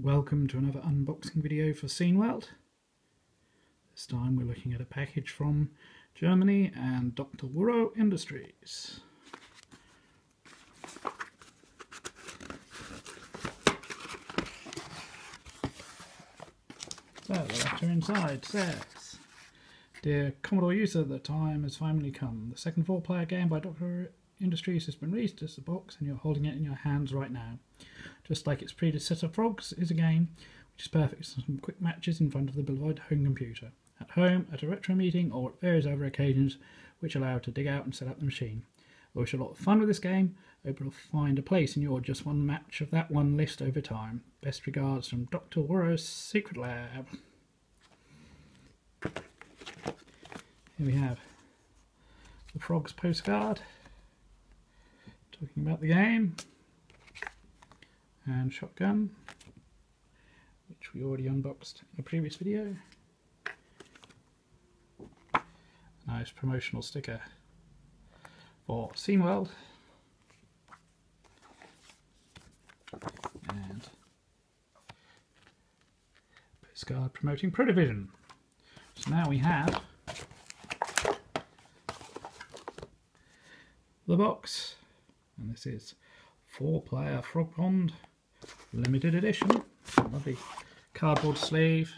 Welcome to another unboxing video for SceneWorld. This time we're looking at a package from Germany and Dr. Wuro Industries. So the letter inside says, "Dear Commodore user, the time has finally come. The second 4-player game by Dr. Industries has been released as a box and you're holding it in your hands right now. Just like its predecessor, Frogs is a game which is perfect for some quick matches in front of the beloved home computer, at home, at a retro meeting, or at various other occasions which allow you to dig out and set up the machine. I wish a lot of fun with this game. Hope it'll find a place in your just one match of that one list over time. Best regards from Dr. Wuro's Secret Lab." Here we have the Frogs postcard talking about the game, and shotgun, which we already unboxed in a previous video. Nice promotional sticker for SceneWorld, and postcard promoting Protovision. So now we have the box, and this is 4-player Frog Pond limited edition. Lovely cardboard sleeve,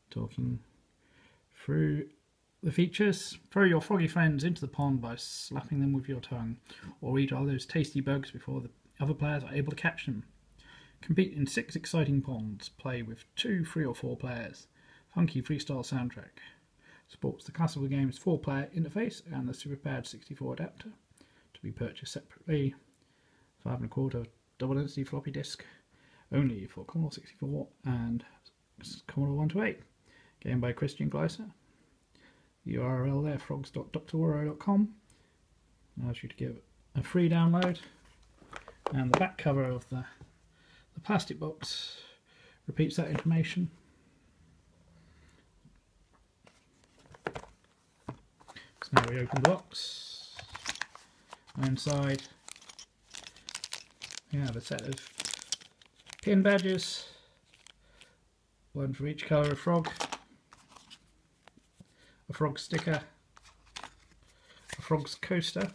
talking through the features. Throw your froggy friends into the pond by slapping them with your tongue, or eat all those tasty bugs before the other players are able to catch them. Compete in 6 exciting ponds. Play with 2, 3 or 4 players. Funky freestyle soundtrack. Supports the classical game's 4-player interface and the superpowered 64 adapter, to be purchased separately. 5¼ double density floppy disk, only for Commodore 64 and Commodore 128. Game by Christian Gleiser. The URL there, frogs.drwuro.com. Allows you to give a free download. And the back cover of the plastic box repeats that information. So now we open the box, and inside we have a set of pin badges, one for each colour of frog, a frog sticker, a frog's coaster,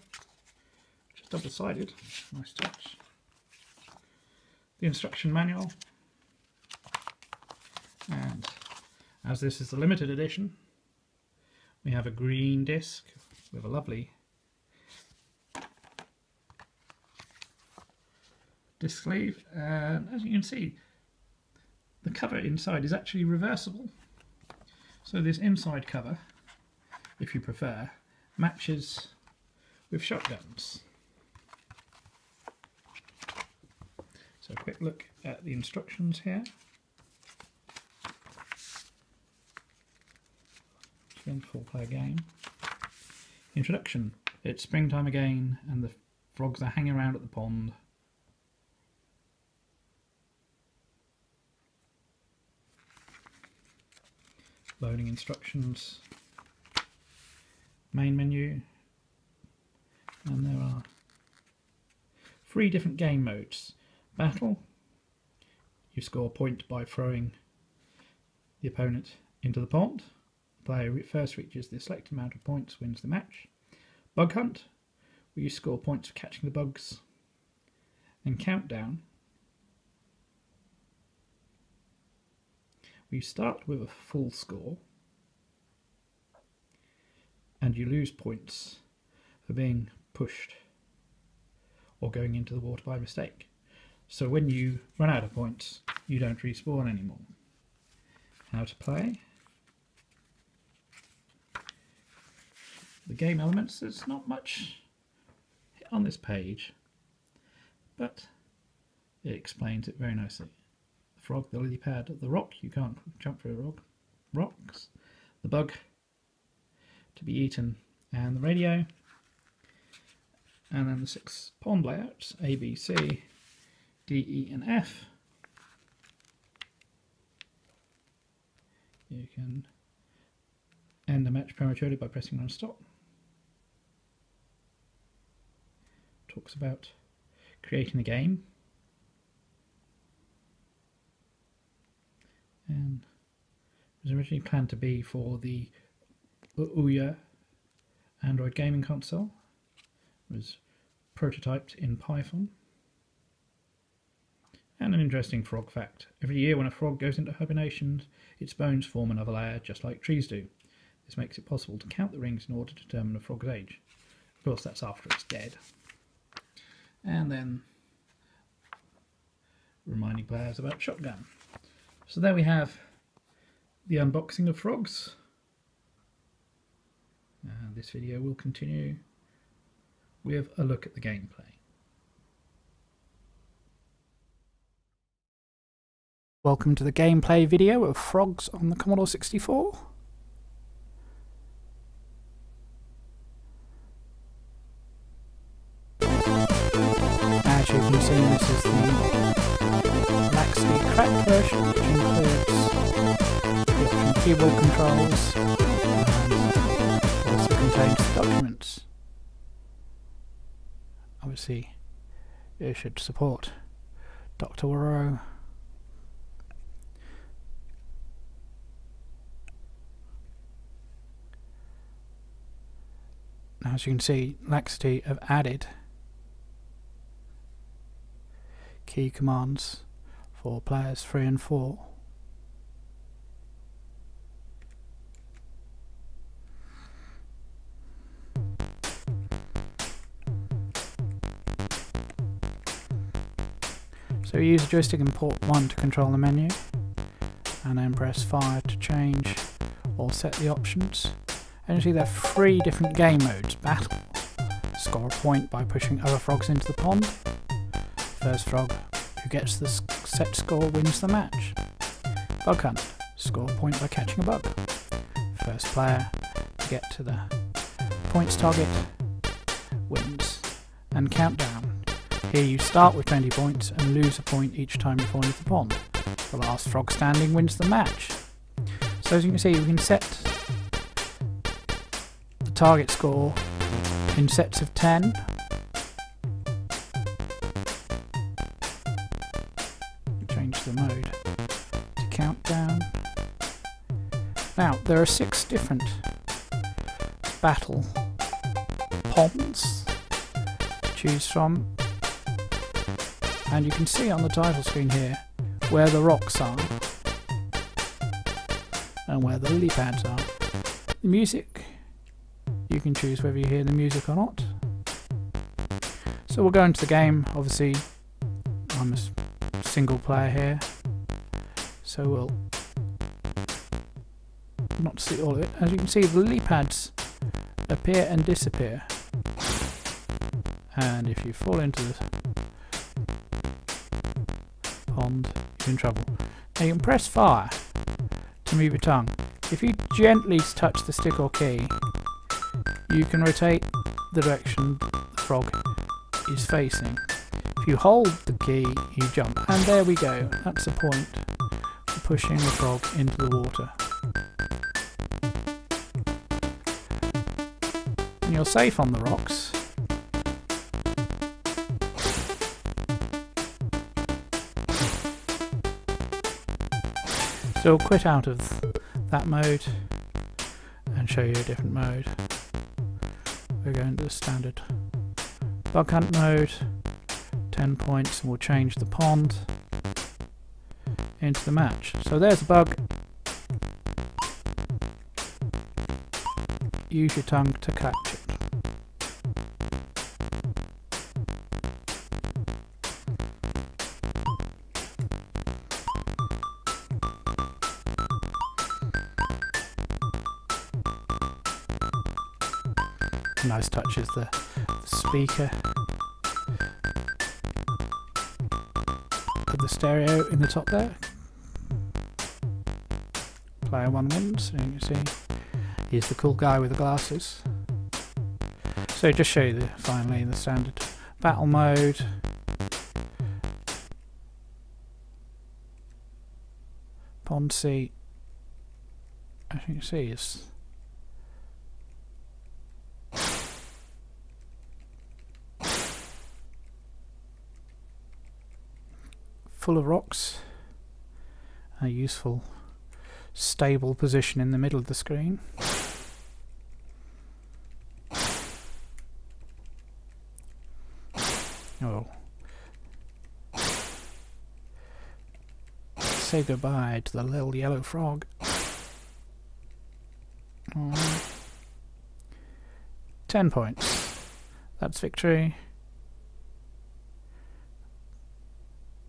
which is double-sided, nice touch, the instruction manual, and as this is the limited edition, we have a green disc with a lovely disc sleeve, and as you can see, the cover inside is actually reversible. So this inside cover, if you prefer, matches with shotguns. So a quick look at the instructions here. Again, 4-player game. Introduction. It's springtime again and the frogs are hanging around at the pond. Loading instructions. Main menu. And there are 3 different game modes. Battle. You score a point by throwing the opponent into the pond. The player who first reaches the selected amount of points wins the match. Bug Hunt, where you score points for catching the bugs. And Countdown, where you start with a full score and you lose points for being pushed or going into the water by mistake. So when you run out of points, you don't respawn anymore. How to play. The game elements, there's not much on this page, but it explains it very nicely. The frog, the lily pad, the rock, you can't jump through rocks, the bug to be eaten, and the radio, and then the 6 pond layouts, A, B, C, D, E and F. You can end the match prematurely by pressing on stop. Talks about creating a game, originally planned to be for the Ouya Android gaming console. It was prototyped in Python. And an interesting frog fact: every year when a frog goes into hibernation, its bones form another layer, just like trees do. This makes it possible to count the rings in order to determine a frog's age. Of course, that's after it's dead. And then reminding players about shotgun. So there we have the unboxing of frogs. This video will continue with a look at the gameplay. Welcome to the gameplay video of frogs on the Commodore 64. As you can see, this is the laxity cracked version, which includes the option keyboard controls and also contains documents. Obviously, it should support Dr. Wuro. Now, as you can see, Laxity have added key commands for players 3 and 4. So you use the joystick in port 1 to control the menu, and then press fire to change or set the options. And you see there are 3 different game modes: battle, score a point by pushing other frogs into the pond, first frog who gets the set score wins the match, bug hunt, score a point by catching a bug, first player to get to the points target wins, and countdown. Here you start with 20 points and lose a point each time you fall into the pond. The last frog standing wins the match. So as you can see, you can set target score in sets of 10. Change the mode to countdown. Now there are 6 different battle ponds to choose from, and you can see on the title screen here where the rocks are and where the lily pads are. The music, you can choose whether you hear the music or not. So we'll go into the game. Obviously I'm a single player here, so we'll not see all of it. As you can see, the lily pads appear and disappear, and if you fall into the pond, you're in trouble. Now you can press fire to move your tongue. If you gently touch the stick or key, you can rotate the direction the frog is facing. If you hold the key, you jump, and there we go. That's the point for pushing the frog into the water. And you're safe on the rocks. So we'll quit out of that mode and show you a different mode. We're going to the standard bug hunt mode, 10 points, and we'll change the pond into the match. So there's a bug. Use your tongue to catch it. Nice touch is the speaker of the stereo in the top there. Player 1 wins, and you can see he's the cool guy with the glasses. So just show you finally the standard battle mode. Pond seat, as you can see, is full of rocks, a useful stable position in the middle of the screen. Oh. Say goodbye to the little yellow frog. Oh. 10 points. That's victory.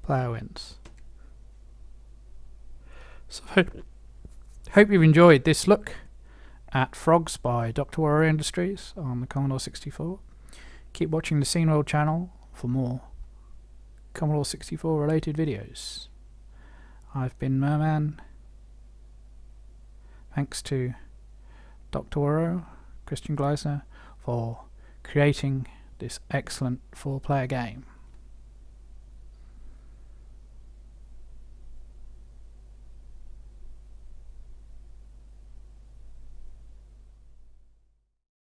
Player wins. So, hope you've enjoyed this look at Frogs by Dr. Wuro Industries on the Commodore 64. Keep watching the Scene World channel for more Commodore 64 related videos. I've been Merman. Thanks to Dr. Wuro, Christian Gleisner, for creating this excellent 4-player game.